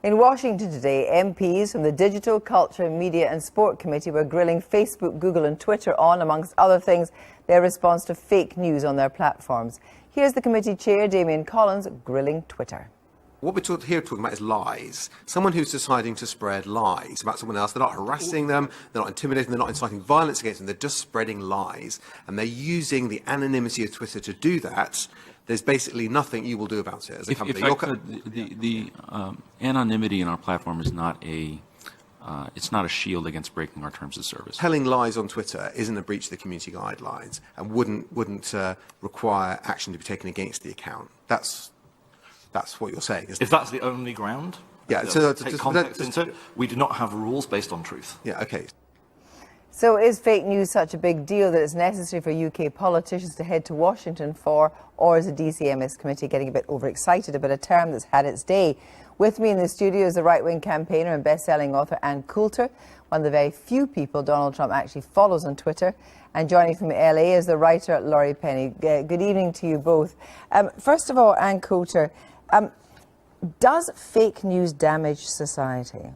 In Washington today, MPs from the Digital, Culture, Media and Sport Committee were grilling Facebook, Google and Twitter on, amongst other things, their response to fake news on their platforms. Here's the committee chair, Damian Collins, grilling Twitter. What we're here talking about is lies. Someone who's deciding to spread lies about someone else. They're not harassing them, they're not intimidating, they're not inciting violence against them, they're just spreading lies. And they're using the anonymity of Twitter to do that. There's basically nothing you will do about it as a company. The anonymity in our platform is not it's not a shield against breaking our terms of service. Telling lies on Twitter isn't a breach of the community guidelines and wouldn't require action to be taken against the account. That's what you're saying, isn't it? If that's the only ground, yeah. So take context into it, we do not have rules based on truth. Yeah. Okay. So is fake news such a big deal that it's necessary for UK politicians to head to Washington for, or is the DCMS committee getting a bit overexcited about a term that's had its day? With me in the studio is the right-wing campaigner and best-selling author Coulter, one of the very few people Donald Trump actually follows on Twitter. And joining from LA is the writer Laurie Penny. Good evening to you both. First of all, Coulter, does fake news damage society?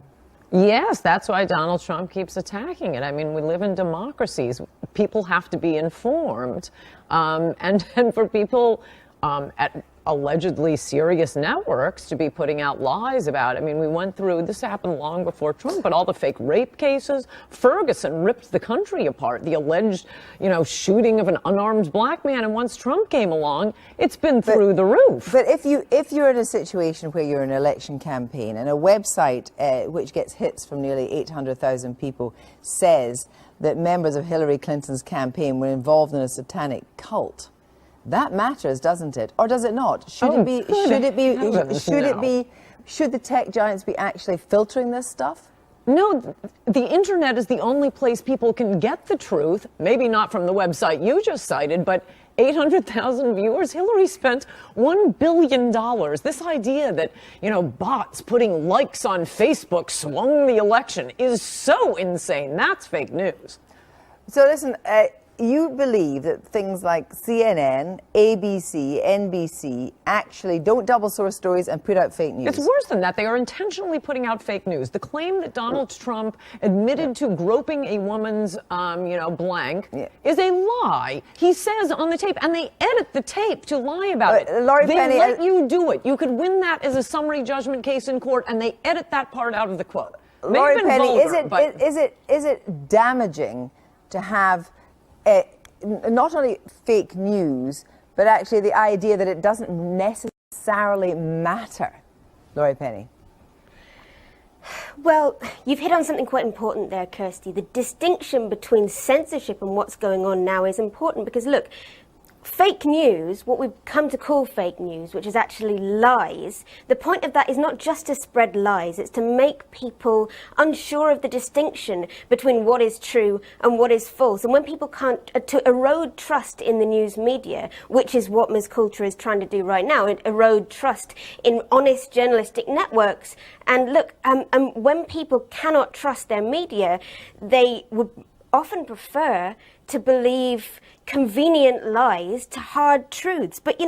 Yes, that's why Donald Trump keeps attacking it. I mean, we live in democracies. People have to be informed. And for people at allegedly serious networks to be putting out lies about it. I mean, we went through, this happened long before Trump, but all the fake rape cases. Ferguson ripped the country apart. The alleged, shooting of an unarmed black man. And once Trump came along, it's been through the roof. But if you're in a situation where you're in an election campaign and a website which gets hits from nearly 800,000 people says that members of Hillary Clinton's campaign were involved in a satanic cult, that matters, doesn't it? Or does it not? Should the tech giants be actually filtering this stuff? No, the internet is the only place people can get the truth. Maybe not from the website you just cited, but 800,000 viewers. Hillary spent $1 billion. This idea that, bots putting likes on Facebook swung the election is so insane. That's fake news. So listen, you believe that things like CNN, ABC, NBC actually don't double source stories and put out fake news? It's worse than that. They are intentionally putting out fake news. The claim that Donald Trump admitted to groping a woman's, blank is a lie. He says on the tape, and they edit the tape to lie about it. Laurie they Penny, let you do it. You could win that as a summary judgment case in court, and they edit that part out of the quote. Laurie Penny, is it damaging to have not only fake news, but actually the idea that it doesn't necessarily matter? Laurie Penny. Well, you've hit on something quite important there, Kirsty. The distinction between censorship and what's going on now is important because, look, fake news, what we've come to call fake news, which is actually lies, the point of that is not just to spread lies, it's to make people unsure of the distinction between what is true and what is false. And when people can't, to erode trust in the news media, which is what Ms. Coulter is trying to do right now, erode trust in honest journalistic networks. And look, when people cannot trust their media, they would often prefer to believe convenient lies to hard truths. But,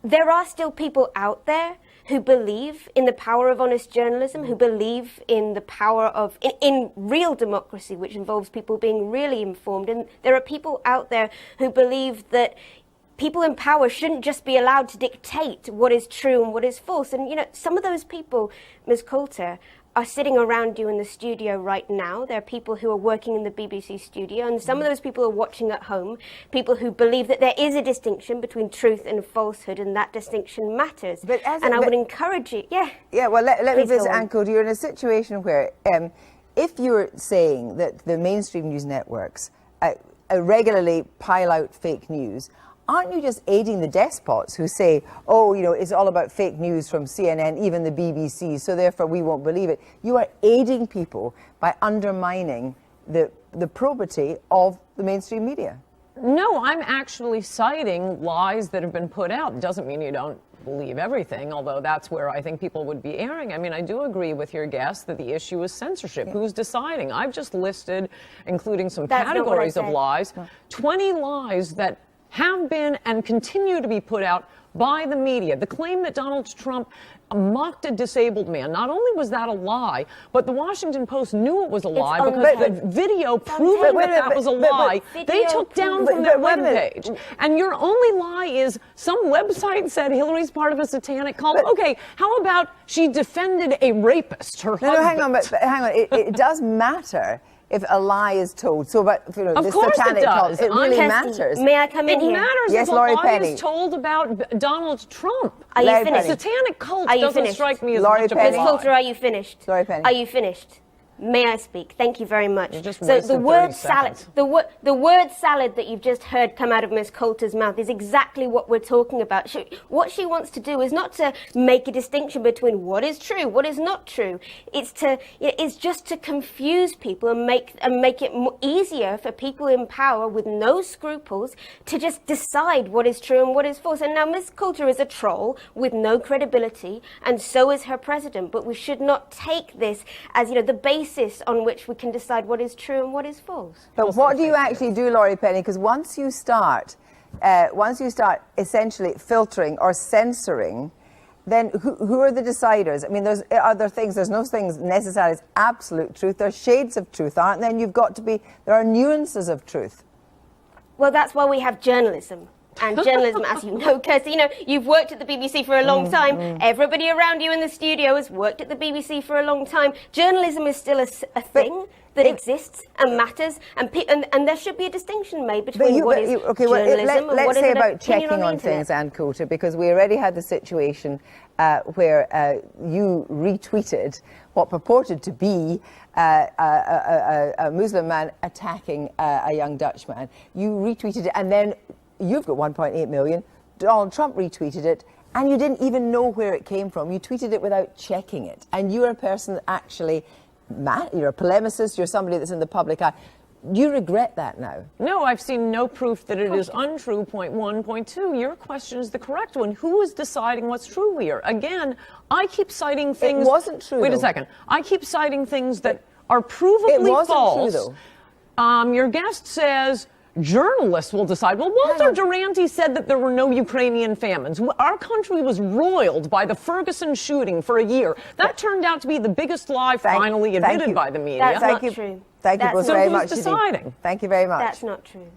there are still people out there who believe in the power of honest journalism, who believe in the power of, in real democracy, which involves people being really informed. And there are people out there who believe that people in power shouldn't just be allowed to dictate what is true and what is false. And, some of those people, Ms. Coulter, are sitting around you in the studio right now. There are people who are working in the BBC studio, and some of those people are watching at home, people who believe that there is a distinction between truth and falsehood, and that distinction matters. I would encourage you, Yeah, well, let me visit Coulter. You're in a situation where if you're saying that the mainstream news networks regularly pile out fake news, aren't you just aiding the despots who say, it's all about fake news from CNN, even the BBC, so therefore we won't believe it? You are aiding people by undermining the probity of the mainstream media. No, I'm actually citing lies that have been put out. It doesn't mean you don't believe everything, although that's where I think people would be erring. I mean, I do agree with your guest that the issue is censorship. Yeah. Who's deciding? I've just listed, including some categories of lies, 20 lies that have been and continue to be put out by the media. The claim that Donald Trump mocked a disabled man, not only was that a lie, but the Washington Post knew it was a lie because it had video proving that was a lie. They took down from their webpage. And your only lie is some website said Hillary's part of a satanic cult. Okay, how about she defended a rapist, her husband? No, hang on, but hang on. It does matter if a lie is told. So, but of this course satanic it does. cult, it really Kirsty, matters. May I come in here? It matters Yes, if a Laurie lie Penny. is told about Donald Trump. Are you Laurie finished? Penny. Satanic cult Are you doesn't finished? strike me as Laurie much of a Penny. Ms. Coulter, lie. are you finished? Laurie Penny. Are you finished? May I speak? Thank you very much. You just So wasted the word 30 salad, seconds. the word salad that you've just heard come out of Ms. Coulter's mouth is exactly what we're talking about. What she wants to do is not to make a distinction between what is true, what is not true. It's just to confuse people and make it easier for people in power with no scruples to just decide what is true and what is false. And now Ms. Coulter is a troll with no credibility, and so is her president. But we should not take this as the basis on which we can decide what is true and what is false. But what do you actually do, Laurie Penny? Because once you start essentially filtering or censoring, then who are the deciders? I mean, there's no things necessarily as absolute truth. There's shades of truth, aren't there? And there are nuances of truth. Well, that's why we have journalism. And journalism, as you know, Kirsty, you've worked at the BBC for a long time. Everybody around you in the studio has worked at the BBC for a long time. Journalism is still a thing that exists and matters, and there should be a distintion made between what is journalism and what is an opinion on the internet. Let's say about checking on things, Ann Coulter, because we already had the situation where you retweeted what purported to be a Muslim man attacking a young Dutch man. You retweeted it, and then you've got 1.8 million. Donald Trump retweeted it, and you didn't even know where it came from. You tweeted it without checking it. And you're a person that actually, you're a polemicist, you're somebody that's in the public eye. Do you regret that now? No, I've seen no proof that it is untrue, point one. Point two, your question is the correct one. Who is deciding what's true here? Again, I keep citing things... It wasn't true, Wait though. a second. I keep citing things that are provably It wasn't false. true, though. Your guest says... journalists will decide. Well, Walter Duranty said that there were no Ukrainian famines. Our country was roiled by the Ferguson shooting for a year. That turned out to be the biggest lie finally admitted by the media. That's not true. Thank you both so very who's much. deciding? Thank you very much. That's not true.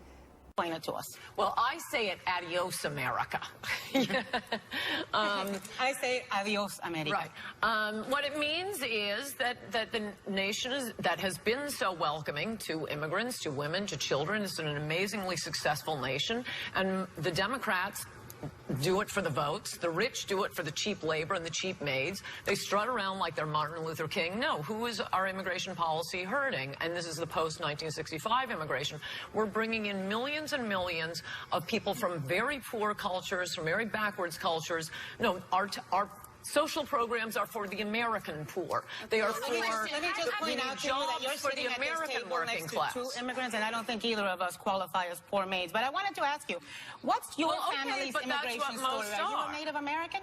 Explain it to us. Well, I say it adios, America. I say adios, America. Right. What it means is that the nation that has been so welcoming to immigrants, to women, to children, is an amazingly successful nation. And the Democrats do it for the votes. The rich do it for the cheap labor and the cheap maids. They strut around like they're Martin Luther King. No, who is our immigration policy hurting? And this is the post-1965 immigration. We're bringing in millions and millions of people from very poor cultures, from very backwards cultures. No, our social programs are for the American poor. They are for Let me just point out to you that you're for the sitting at this American table working next class. to two immigrants, and I don't think either of us qualify as poor maids. But I wanted to ask you, what's your family's but that's immigration what most story? Are you are. a Native American?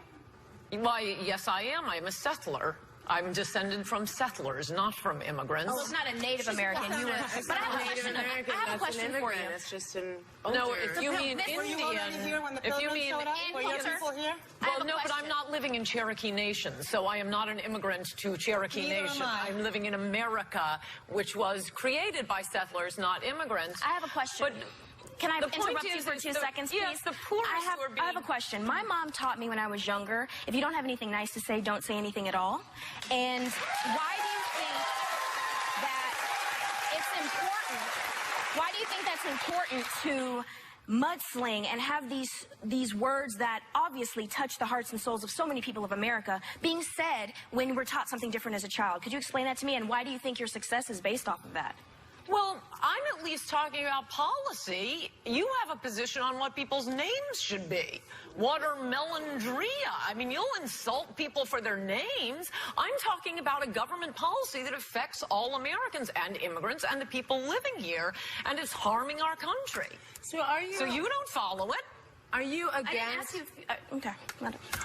Why, yes, I am. I'm a settler. I'm descended from settlers, not from immigrants. Oh, it's not a Native American. You were, but I have a question for you. It's just an No, if you mean Were you already here when the if you Pilgrims mean showed up? Were your people here? well, no, but I'm not living in Cherokee Nation, so I am not an immigrant to Cherokee Neither Nation. am I. I'm living in America, which was created by settlers, not immigrants. I have a question. But Can I the point interrupt you is, for it's 2 seconds, please? yes, the poorest who are being... I have a question. My mom taught me when I was younger, if you don't have anything nice to say, don't say anything at all. And why do you think that it's important? Why do you think that's important to mudsling and have these words that obviously touch the hearts and souls of so many people of America being said when we're taught something different as a child? Could you explain that to me? And why do you think your success is based off of that? Well, I'm at least talking about policy. You have a position on what people's names should be. Watermelondria. I mean, you'll insult people for their names. I'm talking about a government policy that affects all Americans and immigrants and the people living here, and it's harming our country. So are you? So you don't follow it. Are you I didn't ask against? you. Okay.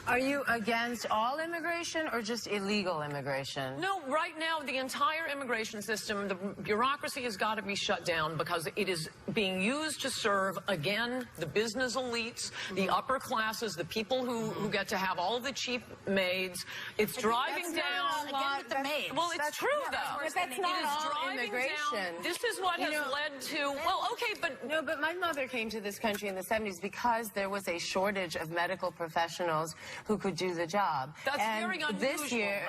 Are you against all immigration or just illegal immigration? No, right now, the entire immigration system, the bureaucracy has got to be shut down because it is being used to serve, again, the business elites, the upper classes, the people who get to have all the cheap maids. It's driving down. Again with the maids. Well, it's true, though. But that's not all immigration. This is what has led to, well, okay, but... No, but my mother came to this country in the 70s because there was a shortage of medical professionals who could do the job. That's and very unusual, this year,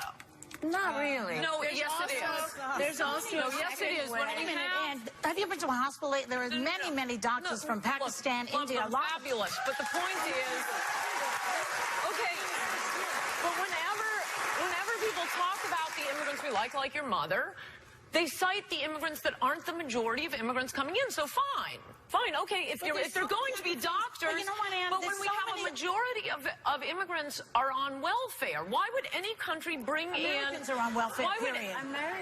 Not really. No, yes it is. There's also yes it is. Wait a minute, and have you been to a hospital? There are many doctors from Pakistan, India, a lot. Fabulous. But the point is, okay, but whenever people talk about the immigrants we like your mother, they cite the immigrants that aren't the majority of immigrants coming in. So fine, okay. If they're going to be doctors, you know what, Ann, but when we have a majority of immigrants are on welfare, why would any country bring Americans in? are on welfare. Why would period.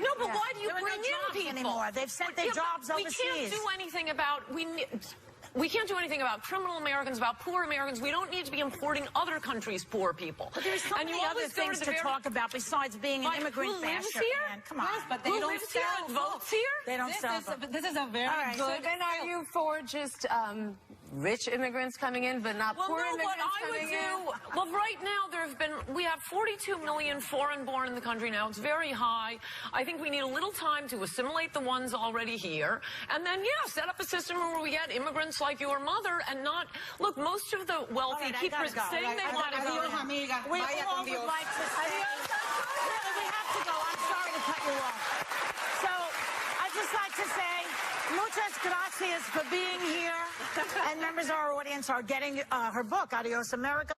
no, but why do you There are bring no jobs in people anymore? They've sent their jobs overseas. We can't do anything about we can't do anything about criminal Americans, about poor Americans. We don't need to be importing other countries' poor people. But there's so many other things to talk about besides being an immigrant who lives basher. here? Ann. Come on. Yes, but they Who don't lives here sell and votes here? They don't sell them. This is a very right, good. So then, are you for just rich immigrants coming in, but not poor no, immigrants what I would coming in? do. Well, right now we have 42 million foreign-born in the country now. It's very high. I think we need a little time to assimilate the ones already here, and then set up a system where we get immigrants like your mother, and not look. Most of the wealthy keep saying they want to go. We all would like to say. Really, we have to go. I'm sorry to cut you off. So, I'd just like to say, muchas gracias for being here. And members of our audience are getting her book, Adios America.